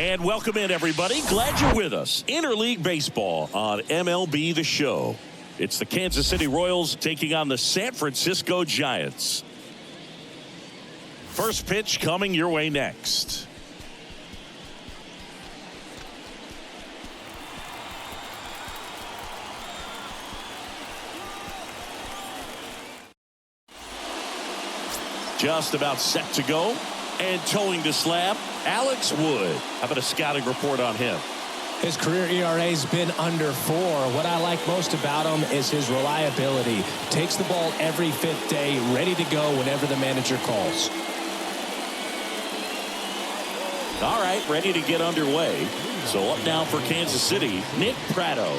And welcome in, everybody. Glad you're with us. Interleague Baseball on MLB The Show. It's the Kansas City Royals taking on the San Francisco Giants. First pitch coming your way next. Just about set to go. And towing the slab, Alex Wood. How about a scouting report on him? His career ERA's been under 4. What I like most about him is his reliability. Takes the ball every 5th day, ready to go whenever the manager calls. All right, ready to get underway. So up now for Kansas City, Nick Pratto.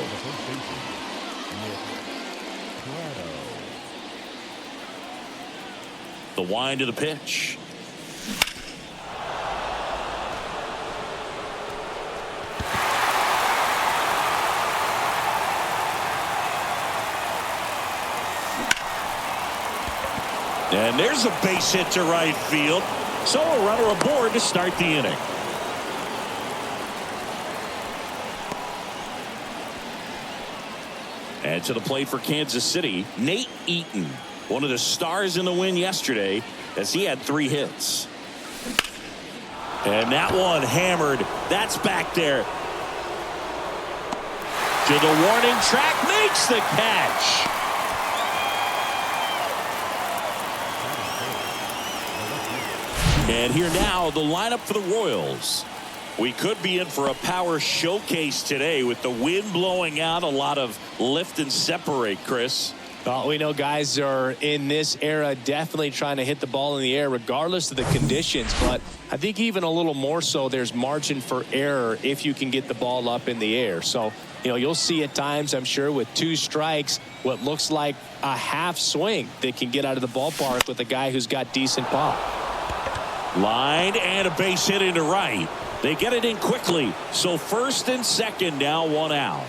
The wind of the pitch. And there's a base hit to right field. So a runner aboard to start the inning. And to the plate for Kansas City, Nate Eaton. One of the stars in the win yesterday as he had 3 hits. And that one hammered. That's back there. To the warning track, makes the catch. And here now, the lineup for the Royals. We could be in for a power showcase today with the wind blowing out. A lot of lift and separate, Chris. Well, we know guys are in this era definitely trying to hit the ball in the air regardless of the conditions. But I think even a little more so, there's margin for error if you can get the ball up in the air. So, you'll see at times, I'm sure, with 2 strikes, what looks like a half swing that can get out of the ballpark with a guy who's got decent pop. Line and a base hit into right. They get it in quickly. So first and second now, 1 out.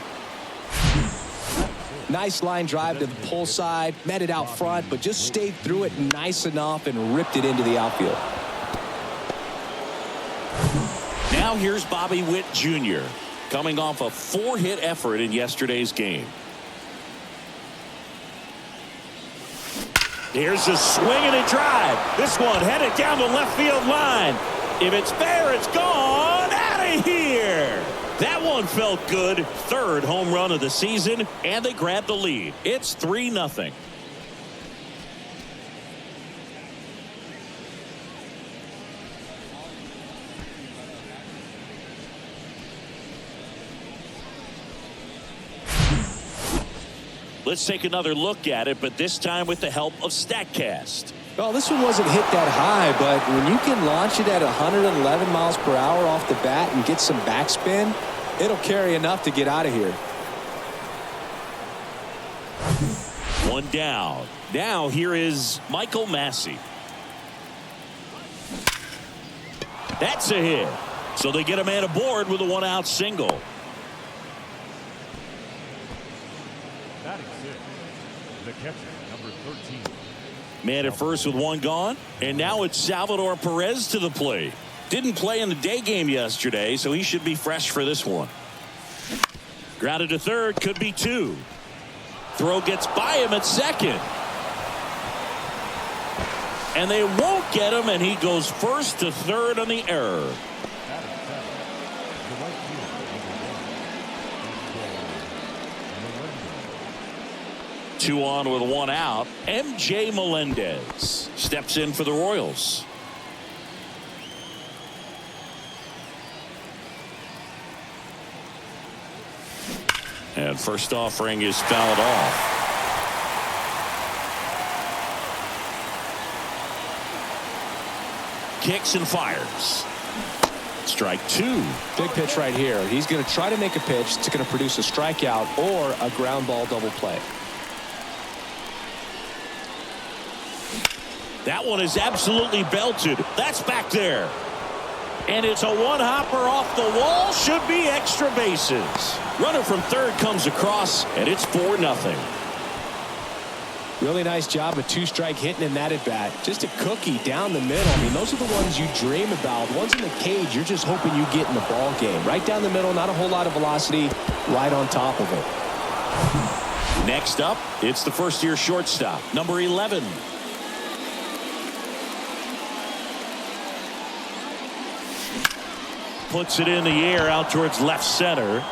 Nice line drive to the pull side, met it out front, but just stayed through it nice enough and ripped it into the outfield. Now here's Bobby Witt Jr. coming off a 4-hit effort in yesterday's game. Here's a swing and a drive. This one headed down the left field line. If it's fair, it's gone out of here. That one felt good. 3rd home run of the season, and they grabbed the lead. It's 3-0. Let's take another look at it, but this time with the help of StatCast. Well, this one wasn't hit that high, but when you can launch it at 111 miles per hour off the bat and get some backspin, it'll carry enough to get out of here. 1 down. Now here is Michael Massey. That's a hit. So they get a man aboard with a 1-out single. The catcher, number 13. Man at first with 1 gone. And now it's Salvador Perez to the plate. Didn't play in the day game yesterday, so he should be fresh for this one. Grounded to third, could be 2. Throw gets by him at second. And they won't get him, and he goes first to third on the error. 2 on with 1 out. MJ Melendez steps in for the Royals. And first offering is fouled off. Kicks and fires. Strike 2. Big pitch right here. He's going to try to make a pitch that's going to produce a strikeout or a ground ball double play. That one is absolutely belted. That's back there. And it's a 1-hopper off the wall. Should be extra bases. Runner from third comes across, and it's 4-0. Really nice job of two-strike hitting in that at-bat. Just a cookie down the middle. I mean, those are the ones you dream about. Ones in the cage, you're just hoping you get in the ball game. Right down the middle, not a whole lot of velocity, right on top of it. Next up, it's the first-year shortstop, number 11. Puts it in the air out towards left center.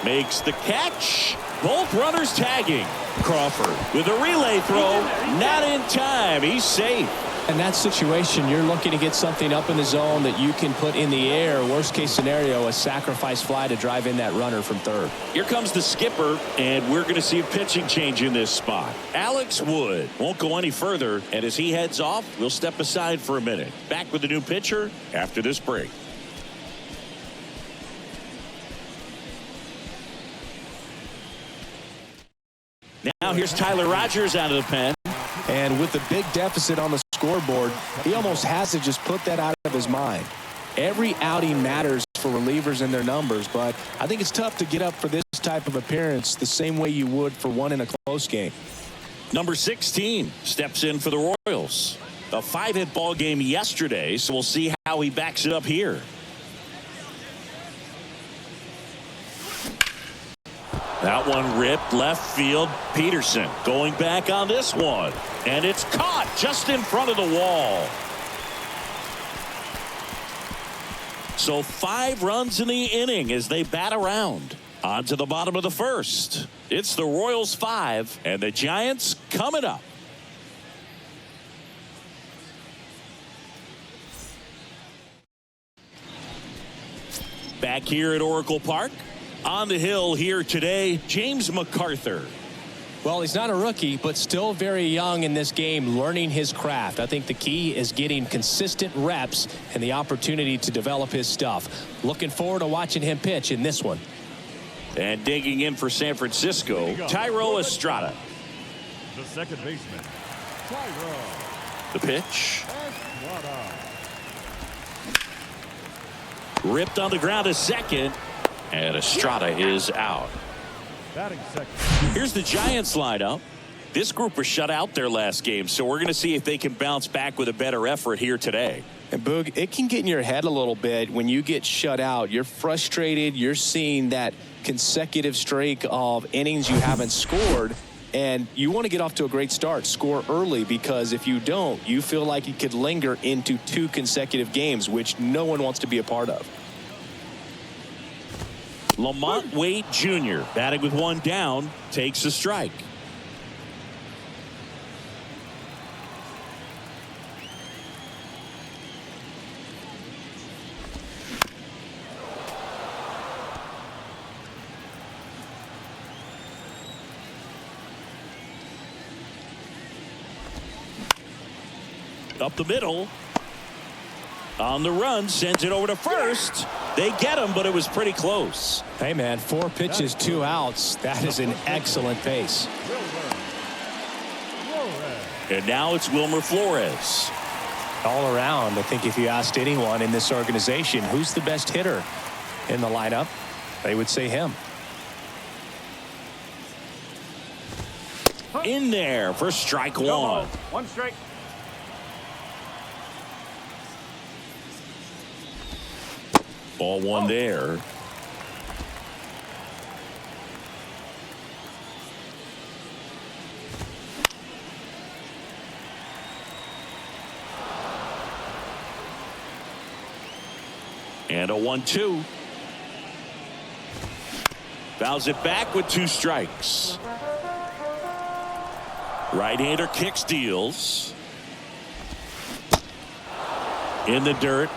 Makes the catch. Both runners tagging. Crawford with a relay throw. Not in time. He's safe. In that situation, you're looking to get something up in the zone that you can put in the air. Worst case scenario, a sacrifice fly to drive in that runner from third. Here comes the skipper, and we're going to see a pitching change in this spot. Alex Wood won't go any further, and as he heads off, we'll step aside for a minute. Back with the new pitcher after this break. Now here's Tyler Rogers out of the pen. And with the big deficit on the scoreboard, he almost has to just put that out of his mind. Every outing matters for relievers and their numbers, but I think it's tough to get up for this type of appearance the same way you would for one in a close game. Number 16 steps in for the Royals. A 5-hit ball game yesterday, so we'll see how he backs it up here. That one ripped left field. Peterson going back on this one. And it's caught just in front of the wall. So 5 runs in the inning as they bat around. On to the bottom of the first. It's the Royals 5 and the Giants coming up. Back here at Oracle Park. On the hill here today, James McArthur. Well, he's not a rookie, but still very young in this game, learning his craft. I think the key is getting consistent reps and the opportunity to develop his stuff. Looking forward to watching him pitch in this one. And digging in for San Francisco, Thairo Estrada. The second baseman, Thairo. The pitch. Estrada. Ripped on the ground to second. And Estrada is out. Batting second. Here's the Giants lineup. This group was shut out their last game, so we're going to see if they can bounce back with a better effort here today. And Boog, it can get in your head a little bit when you get shut out. You're frustrated. You're seeing that consecutive streak of innings you haven't scored, and you want to get off to a great start, score early, because if you don't, you feel like it could linger into 2 consecutive games, which no one wants to be a part of. Lamont Wade Jr. batting with 1 down, takes a strike. Up the middle. On the run, sends it over to first. They get him, but it was pretty close. Hey, man, 4 pitches, 2 outs. That is an excellent pace. And now it's Wilmer Flores. All around, I think if you asked anyone in this organization who's the best hitter in the lineup, they would say him. In there for strike 1. 1 strike. Ball 1 there. And a 1-2. Fouls it back with 2 strikes. Right-hander kicks, deals. In the dirt.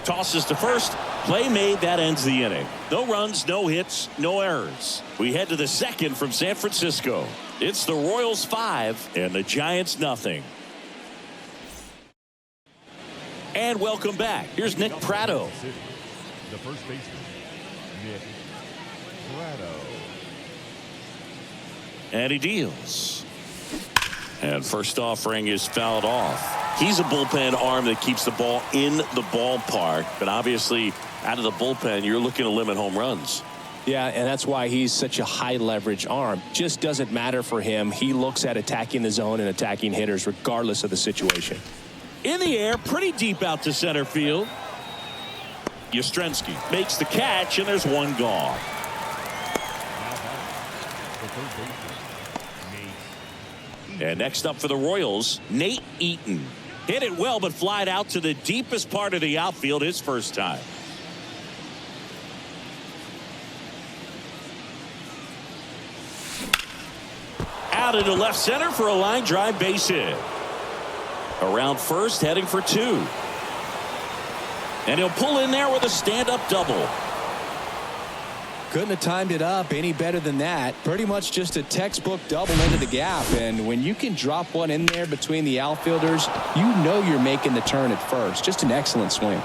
Tosses to first. Play made. That ends the inning. No runs, no hits, no errors. We head to the second from San Francisco. It's the Royals 5 and the Giants nothing. And welcome back. Here's Nick Pratto. The first baseman, Nick Pratto. And he deals. And first offering is fouled off. He's a bullpen arm that keeps the ball in the ballpark. But obviously, out of the bullpen, you're looking to limit home runs. Yeah, and that's why he's such a high leverage arm. Just doesn't matter for him. He looks at attacking the zone and attacking hitters regardless of the situation. In the air, pretty deep out to center field. Yastrzemski makes the catch, and there's one gone. And next up for the Royals, Nate Eaton. Hit it well, but flied out to the deepest part of the outfield his first time. Out into left center for a line drive base hit. Around first, heading for two. And he'll pull in there with a stand-up double. Couldn't have timed it up any better than that. Pretty much just a textbook double into the gap. And when you can drop one in there between the outfielders, you know you're making the turn at first. Just an excellent swing.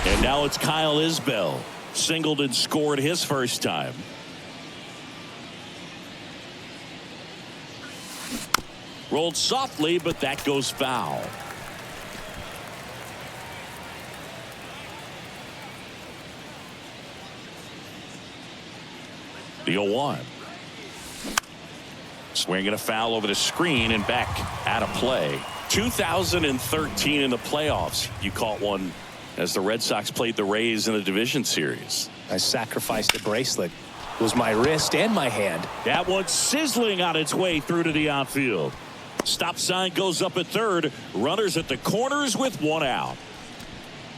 And now it's Kyle Isbell. Singled and scored his first time. Rolled softly, but that goes foul. The 0-1. Swinging a foul over the screen and back out of play. 2013 in the playoffs. You caught one as the Red Sox played the Rays in the division series. I sacrificed the bracelet. It was my wrist and my hand. That one's sizzling on its way through to the outfield. Stop sign goes up at third. Runners at the corners with one out.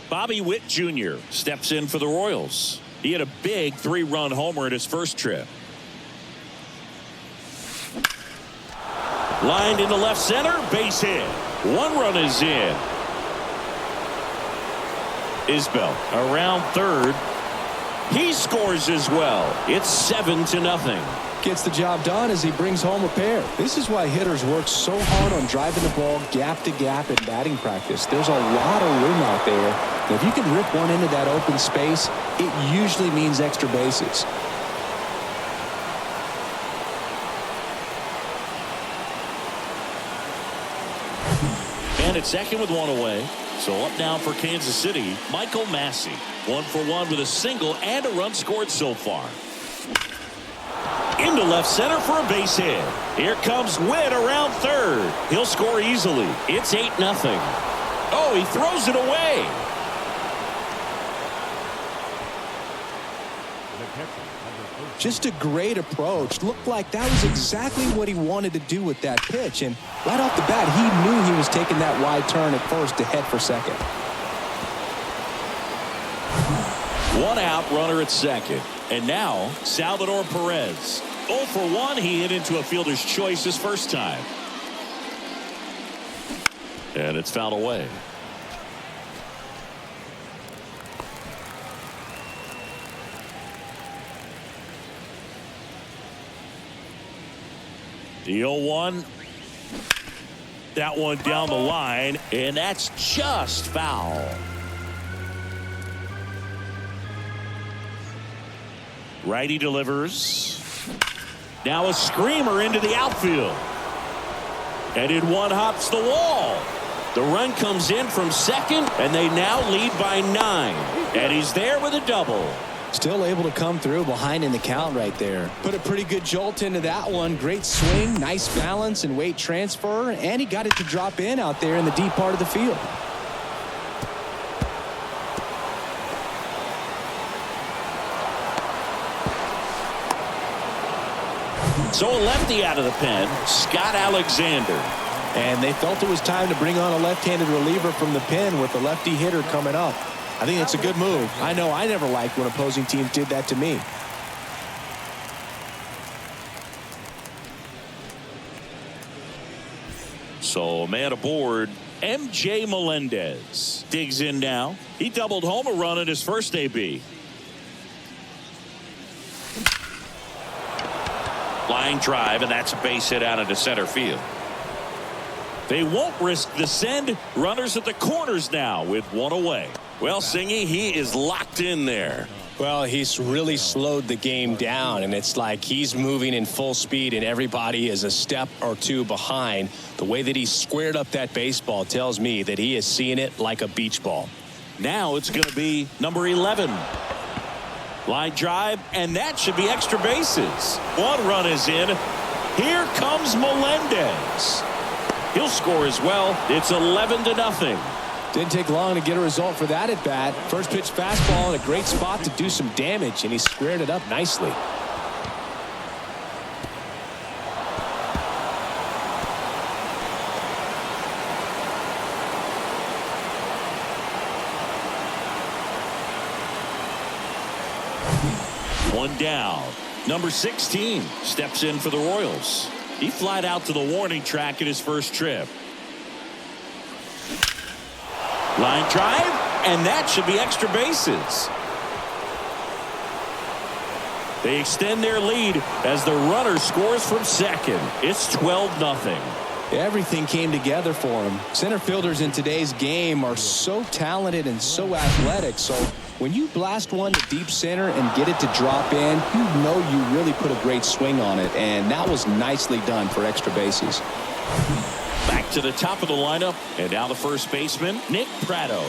Bobby Witt Jr. steps in for the Royals. He had a big 3-run homer in his first trip. Lined into left center, base hit. 1 run is in. Isbell around third. He scores as well. It's 7-0. Gets the job done as he brings home a pair. This is why hitters work so hard on driving the ball gap to gap in batting practice. There's a lot of room out there. And if you can rip one into that open space, it usually means extra bases. And at second with one away. So up now for Kansas City, Michael Massey. 1 for 1 with a single and a run scored so far. Into left center for a base hit. Here comes Witt around third. He'll score easily. It's 8-0. Oh, he throws it away. Just a great approach. Looked like that was exactly what he wanted to do with that pitch. And right off the bat, he knew he was taking that wide turn at first to head for second. 1 out, runner at second. And now, Salvador Perez. 0 for 1, he hit into a fielder's choice his first time. And it's fouled away. The 0-1. That one down the line, and that's just foul. Righty delivers. Now a screamer into the outfield. And in one hops the wall. The run comes in from second, and they now lead by 9. And he's there with a double. Still able to come through behind in the count right there. Put a pretty good jolt into that one. Great swing, nice balance and weight transfer, and he got it to drop in out there in the deep part of the field. So a lefty out of the pen, Scott Alexander. And they felt it was time to bring on a left-handed reliever from the pen with the lefty hitter coming up. I think it's a good move. I know I never liked when opposing teams did that to me. So man aboard, MJ Melendez digs in now. He doubled home a run at his first AB. Line drive, and that's a base hit out into center field. They won't risk the send. Runners at the corners now with one away. Well, Singy, he is locked in there. Well, he's really slowed the game down, and it's like he's moving in full speed and everybody is a step or two behind. The way that he squared up that baseball tells me that he is seeing it like a beach ball. Now it's going to be number 11. Line drive, and that should be extra bases. One run is in. Here comes Melendez. He'll score as well. It's 11-0. Didn't take long to get a result for that at bat. First pitch fastball in a great spot to do some damage, and he squared it up nicely. One down. Number 16 steps in for the Royals. He flied out to the warning track in his first trip. Line drive, and that should be extra bases. They extend their lead as the runner scores from second. It's 12-0. Everything came together for him. Center fielders in today's game are so talented and so athletic. So when you blast one to deep center and get it to drop in, you know you really put a great swing on it. And that was nicely done for extra bases. Back to the top of the lineup, and now the first baseman, Nick Pratto.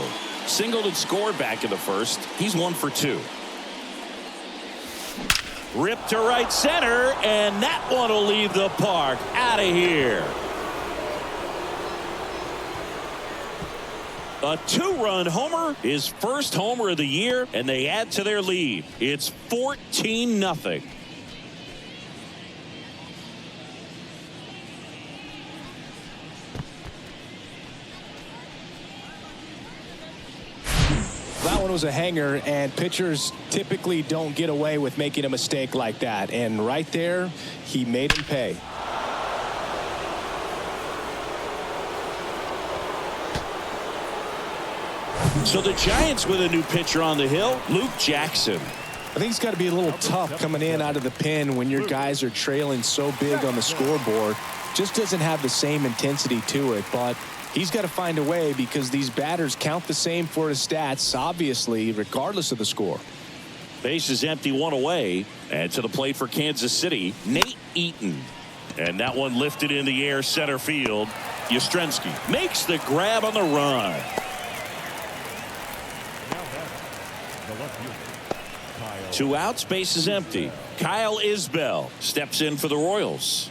Singled and scored back in the first. He's 1 for 2. Ripped to right center, and that one will leave the park. Out of here. A 2-run homer, his first homer of the year, and they add to their lead. It's 14-0. That one was a hanger, and pitchers typically don't get away with making a mistake like that. And right there, he made him pay. So the Giants with a new pitcher on the hill, Luke Jackson. I think it's got to be a little tough coming in out of the pen when your guys are trailing so big on the scoreboard. Just doesn't have the same intensity to it, but he's got to find a way because these batters count the same for his stats, obviously, regardless of the score. Base is empty, one away, and to the plate for Kansas City, Nate Eaton. And that one lifted in the air center field. Yastrzemski makes the grab on the run. Two outs, base is empty. Kyle Isbell steps in for the Royals.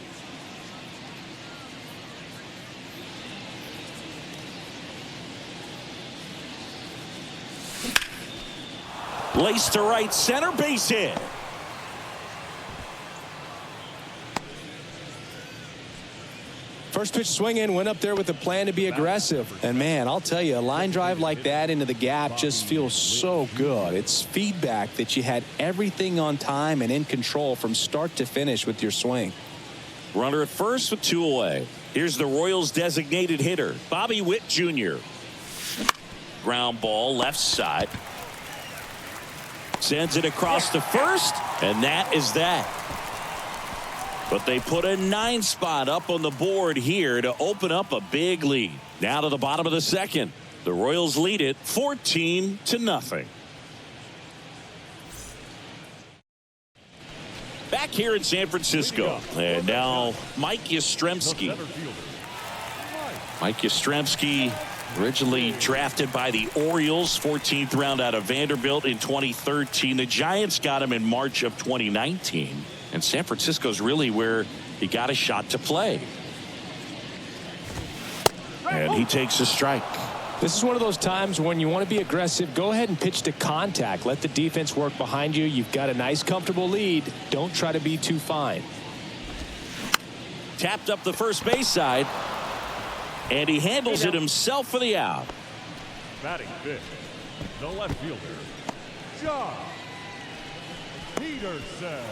Laced to right center, base hit. First pitch swinging, went up there with a plan to be aggressive. And man, I'll tell you, a line drive like that into the gap just feels so good. It's feedback that you had everything on time and in control from start to finish with your swing. Runner at first with 2 away. Here's the Royals designated hitter, Bobby Witt Jr. Ground ball left side. Sends it across to first, and that is that. But they put a 9 spot up on the board here to open up a big lead. Now to the bottom of the second. The Royals lead it 14-0. Back here in San Francisco. And now Mike Yastrzemski. Mike Yastrzemski, originally drafted by the Orioles, 14th round out of Vanderbilt in 2013. The Giants got him in March of 2019. And San Francisco's really where he got a shot to play. And he takes a strike. This is one of those times when you want to be aggressive. Go ahead and pitch to contact. Let the defense work behind you. You've got a nice, comfortable lead. Don't try to be too fine. Tapped up the first base side. And he handles it himself for the out. Batting fifth, the left fielder, Joc Pederson.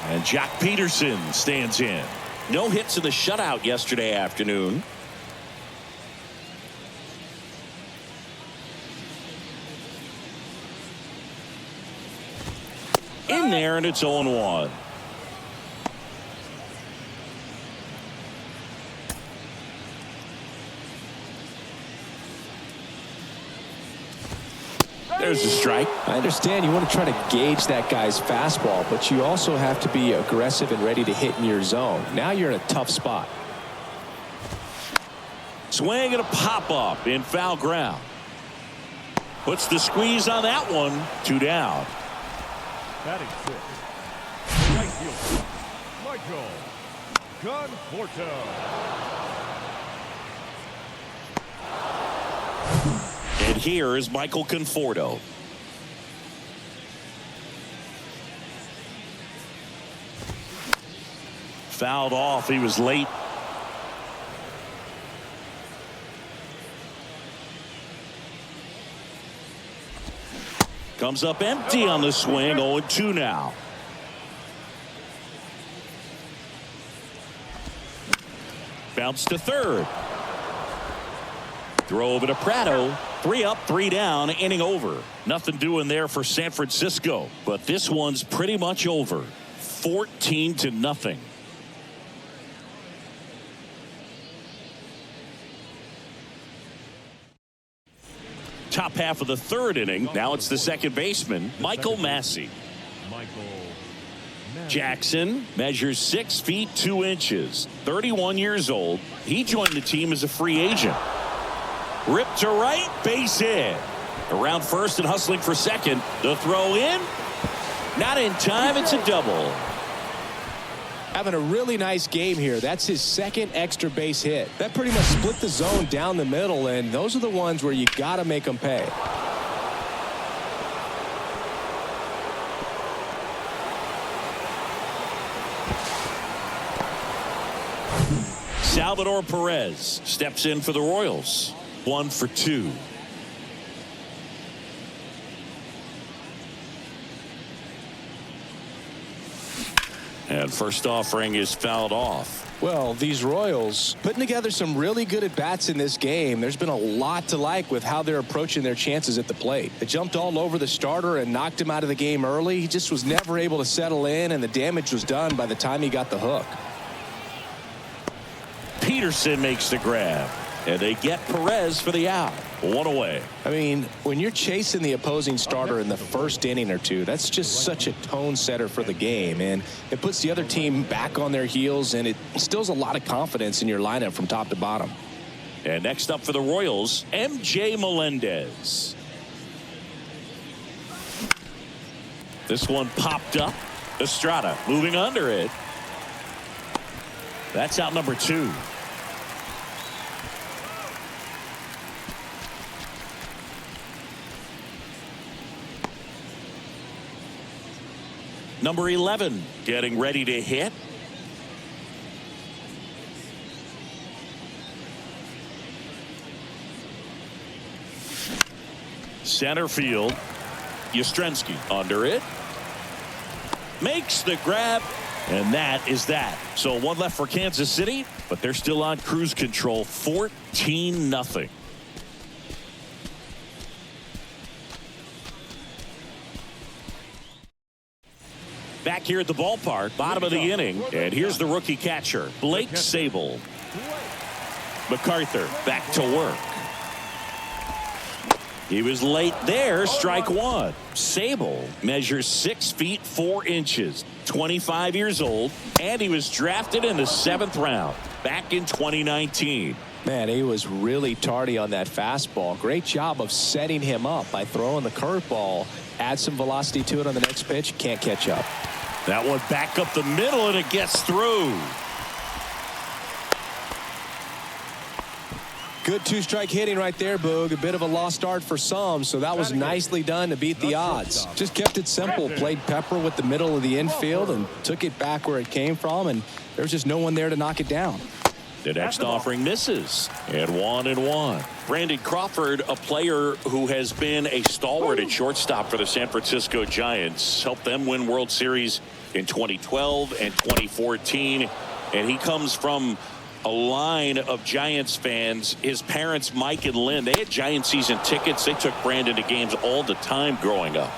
And Joc Pederson stands in. No hits in the shutout yesterday afternoon. In there, and it's 0-1. There's a strike. I understand you want to try to gauge that guy's fastball, but you also have to be aggressive and ready to hit in your zone. Now you're in a tough spot. Swing and a pop up in foul ground. Puts the squeeze on that one. 2 down. Batting sixth, right fielder, Michael Conforto. And here is Michael Conforto. Fouled off. He was late. Comes up empty on the swing. 0-2 now. Bounce to third. Throw over to Prado. 3 up, 3 down, inning over. Nothing doing there for San Francisco, but this one's pretty much over. 14-0. Top half of the third inning. Now it's the second baseman, Michael Massey. Jackson measures 6 feet 2 inches, 31 years old. He joined the team as a free agent. Ripped to right, base hit. Around first and hustling for second. The throw in. Not in time. It's a double. Having a really nice game here. That's his second extra base hit. That pretty much split the zone down the middle, and those are the ones where you got to make them pay. Salvador Perez steps in for the Royals. 1 for 2. And first offering is fouled off. Well, these Royals putting together some really good at-bats in this game. There's been a lot to like with how they're approaching their chances at the plate. They jumped all over the starter and knocked him out of the game early. He just was never able to settle in, and the damage was done by the time he got the hook. Peterson makes the grab, and they get Perez for the out. 1 away. I mean, when you're chasing the opposing starter in the first inning or two, that's just such a tone setter for the game, and it puts the other team back on their heels, and it instills a lot of confidence in your lineup from top to bottom. And next up for the Royals, MJ Melendez. This one popped up. Estrada moving under it. That's out number 2. Number 11 getting ready to hit. Center field. Yastrzemski under it. Makes the grab. And that is that. So 1 left for Kansas City, but they're still on cruise control. 14-0. Back here at the ballpark, bottom of the inning, and here's the rookie catcher, Blake Sabol. MacArthur back to work. He was late there, strike 1. Sabol measures 6 feet 4 inches, 25 years old, and he was drafted in the 7th round back in 2019. Man, he was really tardy on that fastball. Great job of setting him up by throwing the curveball. Add some velocity to it on the next pitch. Can't catch up. That one back up the middle, and it gets through. Good 2-strike hitting right there, Boog. A bit of a lost art for some, so that was nicely done to beat the odds. Just kept it simple. Played pepper with the middle of the infield and took it back where it came from, and there was just no one there to knock it down. The next offering misses, and 1-1. Brandon Crawford, a player who has been a stalwart at shortstop for the San Francisco Giants, helped them win World Series in 2012 and 2014, and he comes from a line of Giants fans. His parents, Mike and Lynn, they had Giant season tickets. They took Brandon to games all the time growing up.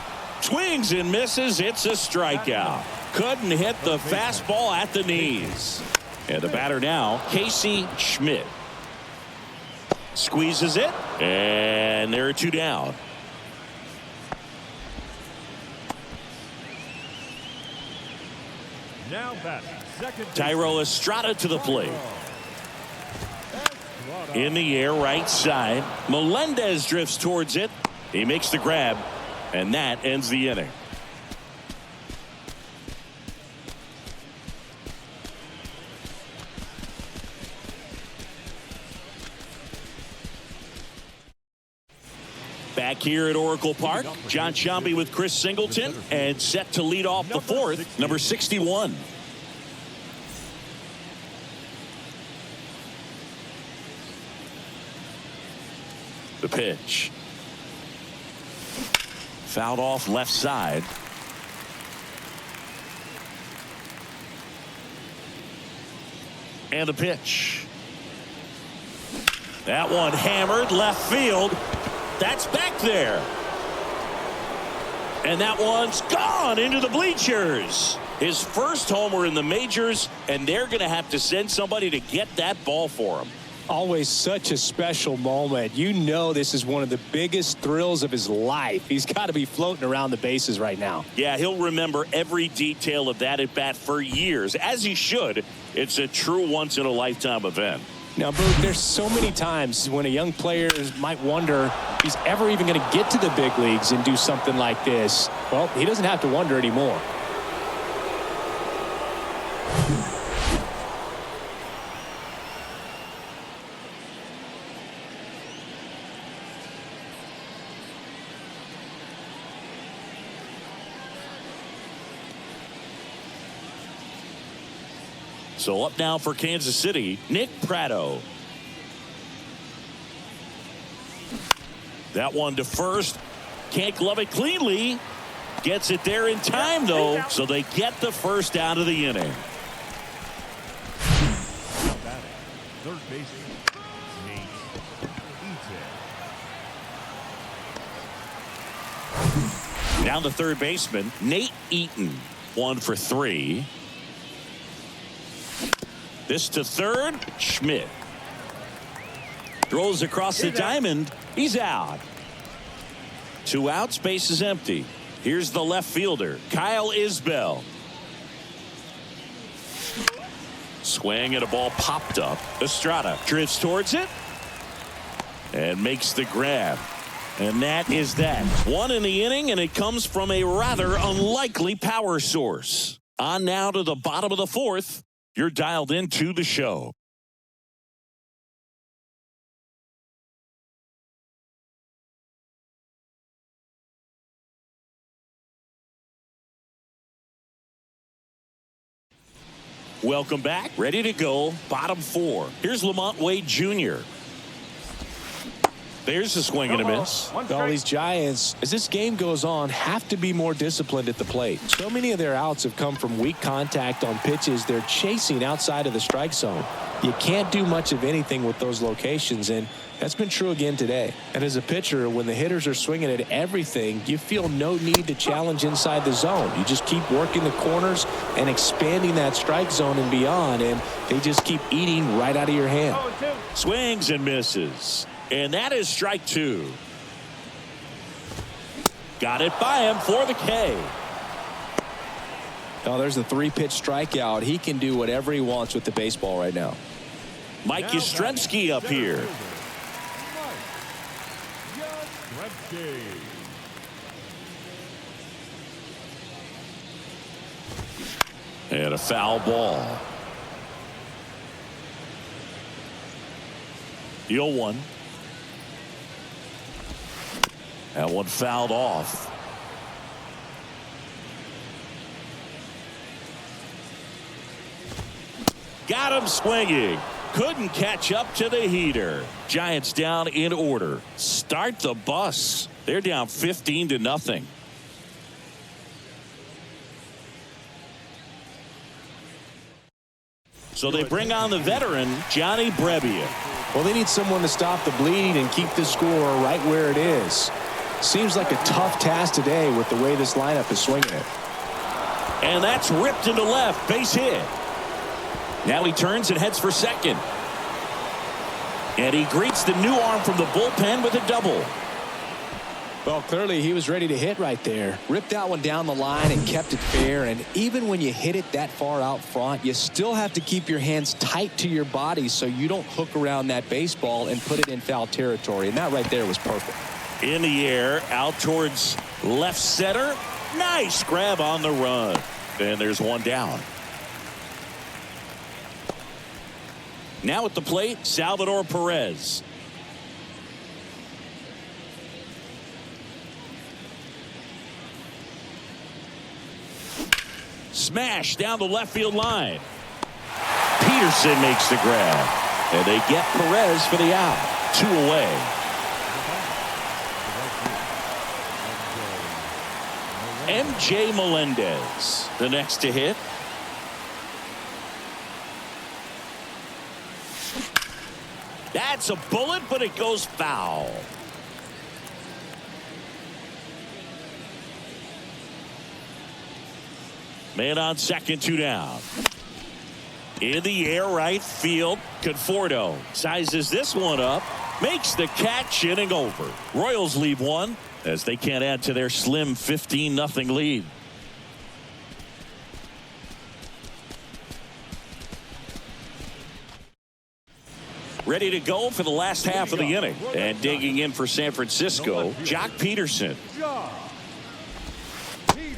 Swings and misses. It's a strikeout. Couldn't hit the fastball at the knees. And the batter now, Casey Schmidt. Squeezes it, and there are 2 down. Now batting second. Thairo Estrada to the plate. In the air, right side. Melendez drifts towards it. He makes the grab, and that ends the inning. Back here at Oracle Park, John Sciambi with Chris Singleton, and set to lead off the fourth, number 61. The pitch. Fouled off left side. And the pitch. That one hammered left field. That's back there. And that one's gone into the bleachers. His first homer in the majors, and they're going to have to send somebody to get that ball for him. Always such a special moment. You know this is one of the biggest thrills of his life. He's got to be floating around the bases right now. Yeah, he'll remember every detail of that at bat for years, as he should. It's a true once-in-a-lifetime event. Now, Boog, there's so many times when a young player might wonder if he's ever even going to get to the big leagues and do something like this. Well, he doesn't have to wonder anymore. So up now for Kansas City, Nick Pratto. That one to first. Can't glove it cleanly. Gets it there in time, though, so they get the first out of the inning. Third baseman, Nate Eaton. Down the third baseman, Nate Eaton. 1 for 3. This to third, Schmidt. Throws across the diamond. He's out. 2 outs, base is empty. Here's the left fielder, Kyle Isbell. Swing and a ball popped up. Estrada drifts towards it and makes the grab. And that is that. 1 in the inning, and it comes from a rather unlikely power source. On now to the bottom of the fourth. You're dialed into the show. Welcome back. Ready to go. Bottom 4. Here's Lamont Wade Jr. There's a swing and a miss. All these Giants, as this game goes on, have to be more disciplined at the plate. So many of their outs have come from weak contact on pitches they're chasing outside of the strike zone. You can't do much of anything with those locations, and that's been true again today. And as a pitcher, when the hitters are swinging at everything, you feel no need to challenge inside the zone. You just keep working the corners and expanding that strike zone and beyond, and they just keep eating right out of your hand. Swings and misses. And that is strike 2. Got it by him for the K. Oh, there's the 3-pitch strikeout. He can do whatever he wants with the baseball right now. Mike Yastrzemski up here. And a foul ball. The 0-1. That one fouled off. Got him swinging. Couldn't catch up to the heater. Giants down in order. Start the bus. They're down 15-0. So they bring on the veteran, Johnny Brebbia. Well, they need someone to stop the bleeding and keep the score right where it is. Seems like a tough task today with the way this lineup is swinging it. And that's ripped into left. Base hit. Now he turns and heads for second. And he greets the new arm from the bullpen with a double. Well, clearly he was ready to hit right there. Ripped that one down the line and kept it fair. And even when you hit it that far out front, you still have to keep your hands tight to your body so you don't hook around that baseball and put it in foul territory. And that right there was perfect. In the air, out towards left center. Nice grab on the run. And there's one down. Now at the plate, Salvador Perez. Smash down the left field line. Peterson makes the grab. And they get Perez for the out. 2 away. MJ Melendez, the next to hit. That's a bullet, but it goes foul. Man on second, 2 down. In the air, right field. Conforto sizes this one up, makes the catch, inning over. Royals leave one as they can't add to their slim 15-0 lead. Ready to go for the last half of the inning. And digging in for San Francisco, Jock Peterson.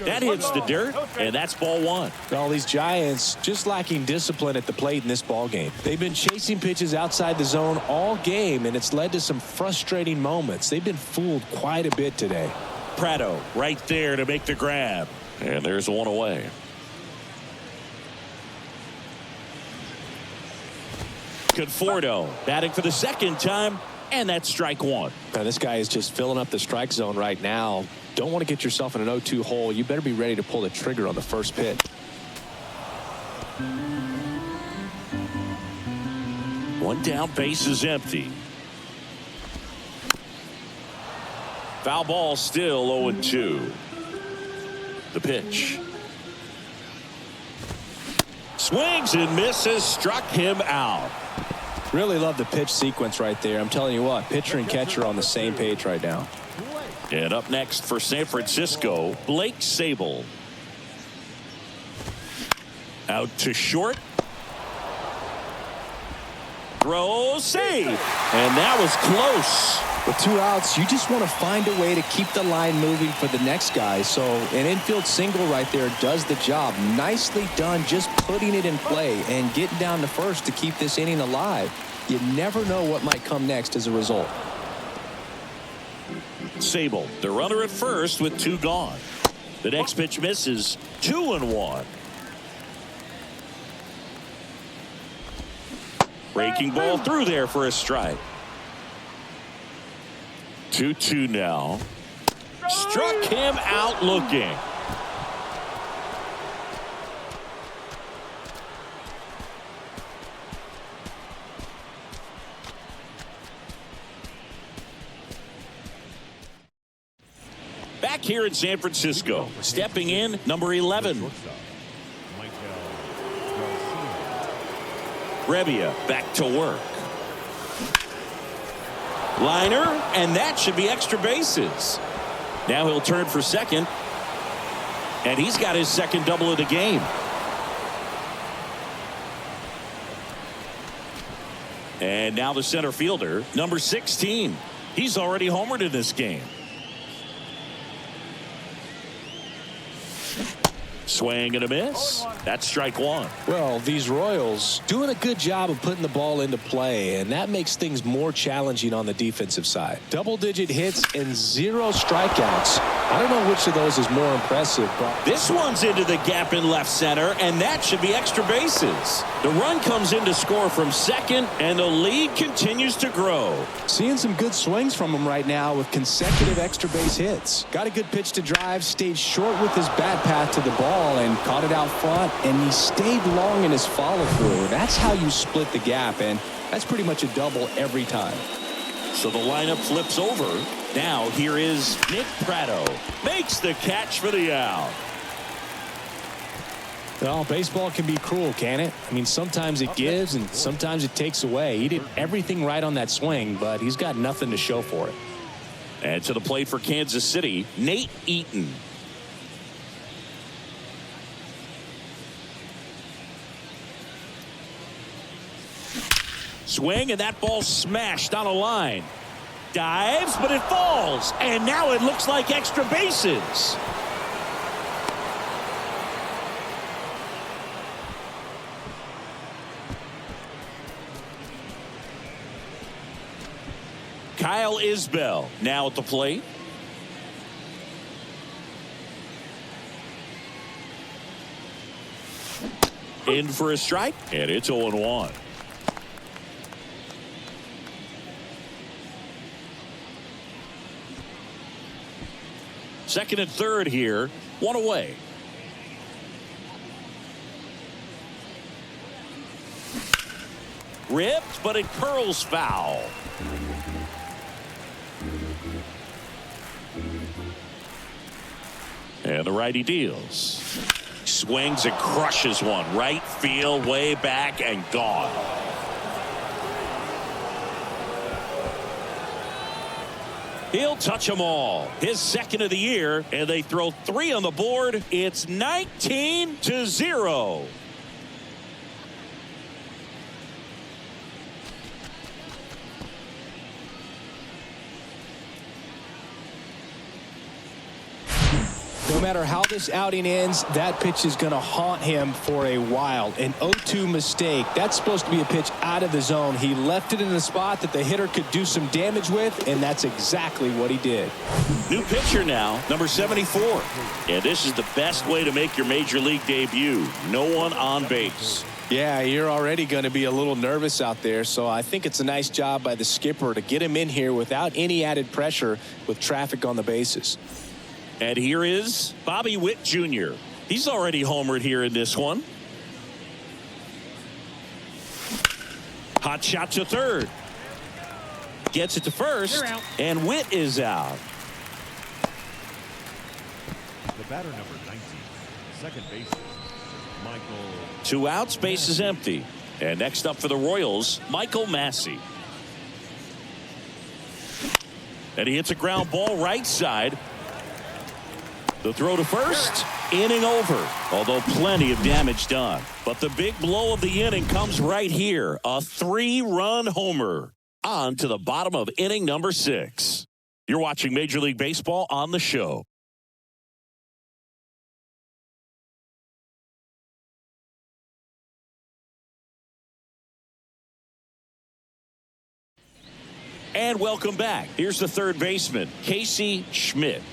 That hits the dirt, and that's ball 1. All these Giants just lacking discipline at the plate in this ball game. They've been chasing pitches outside the zone all game, and it's led to some frustrating moments. They've been fooled quite a bit today. Prado right there to make the grab, and there's one away. Conforto batting for the second time, and that's strike 1. Now, this guy is just filling up the strike zone right now. Don't want to get yourself in an 0-2 hole. You better be ready to pull the trigger on the first pitch. One down, base is empty. Foul ball, still 0-2. The pitch. Swings and misses, struck him out. Really love the pitch sequence right there. I'm telling you what, pitcher and catcher on the same page right now. And up next for San Francisco, Blake Sabol. Out to short. Throw, save. And that was close. With 2 outs, you just want to find a way to keep the line moving for the next guy. So an infield single right there does the job. Nicely done, just putting it in play and getting down to first to keep this inning alive. You never know what might come next as a result. Sabol, the runner at first with 2 gone. The next pitch misses. 2-1. Breaking ball through there for a strike. 2-2 now. Struck him out looking. Back here in San Francisco, stepping in, number 11. Rebbia back to work. Liner, and that should be extra bases. Now he'll turn for second, and he's got his second double of the game. And now the center fielder, number 16. He's already homered in this game. Swing and a miss. That's strike 1. Well, these Royals doing a good job of putting the ball into play, and that makes things more challenging on the defensive side. Double-digit hits and 0 strikeouts. I don't know which of those is more impressive, but this one's into the gap in left center, and that should be extra bases. The run comes in to score from second, and the lead continues to grow. Seeing some good swings from him right now with consecutive extra base hits. Got a good pitch to drive, stayed short with his bat path to the ball, and caught it out front, and he stayed long in his follow-through. That's how you split the gap, and that's pretty much a double every time. So the lineup flips over. Now here is Nick Prado. Makes the catch for the out. Well, baseball can be cruel, can it? I mean, sometimes it gives and sometimes it takes away. He did everything right on that swing, but he's got nothing to show for it. And to the plate for Kansas City, Nate Eaton. Swing, and that ball smashed on a line. dives, but it falls. And now it looks like extra bases. Kyle Isbell now at the plate. In for a strike, and it's 0-1. Second and third here, one away. Ripped, but it curls foul. And the righty deals. Swings and crushes one. Right field, way back, and gone. He'll touch them all. His second of the year, and they throw 3 on the board. It's 19-0. No matter how this outing ends, that pitch is going to haunt him for a while. An 0-2 mistake. That's supposed to be a pitch out of the zone. He left it in a spot that the hitter could do some damage with, and that's exactly what he did. New pitcher now, number 74. And this is the best way to make your major league debut. No one on base. Yeah, you're already going to be a little nervous out there, so I think it's a nice job by the skipper to get him in here without any added pressure with traffic on the bases. And here is Bobby Witt Jr. He's already homered here in this one. Hot shot to third. Gets it to first. And Witt is out. The batter number 19, second baseman, Michael. 2 outs, base is empty. And next up for the Royals, Michael Massey. And he hits a ground ball right side. The throw to first, inning over, although plenty of damage done. But the big blow of the inning comes right here, a 3-run homer. On to the bottom of inning number 6. You're watching Major League Baseball on the show. And welcome back. Here's the third baseman, Casey Schmidt.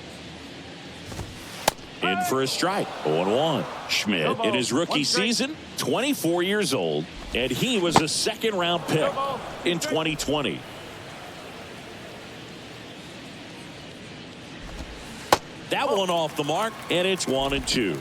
In for a strike, 0-1. Schmidt, in his rookie season, 24 years old, and he was a second-round pick in 2020. That one off the mark, and it's 1-2.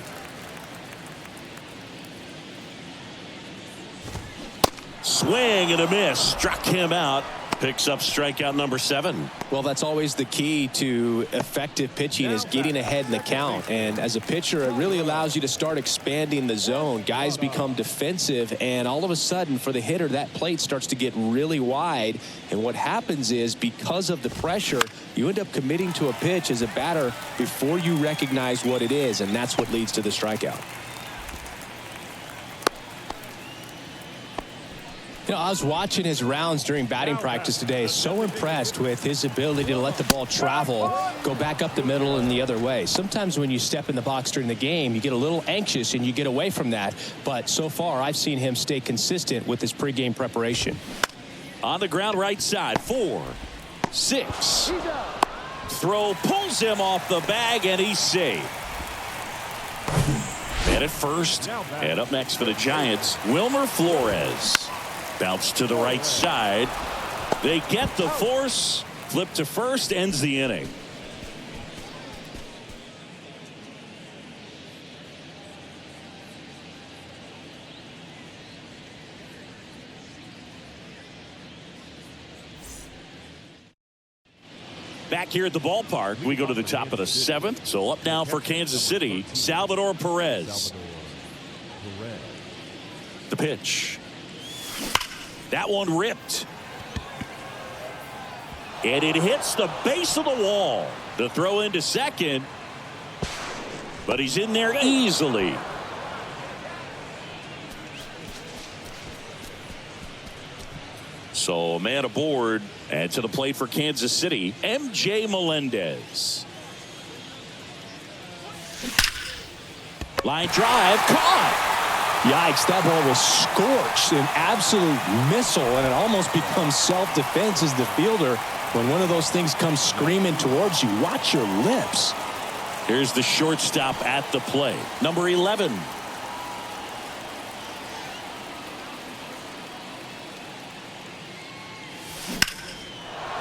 Swing and a miss, struck him out. Picks up strikeout number 7. Well, that's always the key to effective pitching, is getting ahead in the count. And as a pitcher, it really allows you to start expanding the zone. Guys become defensive, and all of a sudden for the hitter, that plate starts to get really wide. And what happens is, because of the pressure, you end up committing to a pitch as a batter before you recognize what it is, and that's what leads to the strikeout. You know, I was watching his rounds during batting practice today. So impressed with his ability to let the ball travel, go back up the middle and the other way. Sometimes when you step in the box during the game, you get a little anxious and you get away from that. But so far, I've seen him stay consistent with his pregame preparation. On the ground right side, 4, 6. Throw pulls him off the bag, and he's safe. And at first, and up next for the Giants, Wilmer Flores. Bounce to the right side. They get the force. Flip to first, ends the inning. Back here at the ballpark, we go to the top of the 7th. So up now for Kansas City, Salvador Perez. The pitch. That one ripped. And it hits the base of the wall. The throw into second. But he's in there easily. So a man aboard and to the plate for Kansas City, MJ Melendez. Line drive, caught. Yikes, that ball was scorched, an absolute missile, and it almost becomes self-defense as the fielder. When one of those things comes screaming towards you, watch your lips. Here's the shortstop at the plate, number 11.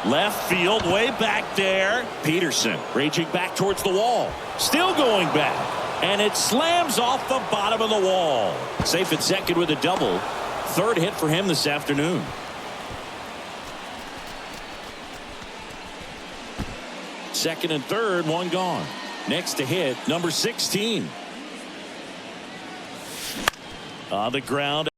Left field, way back there. Peterson raging back towards the wall. Still going back. And it slams off the bottom of the wall. Safe at second with a double. Third hit for him this afternoon. Second and third, one gone. Next to hit, number 16. On the ground.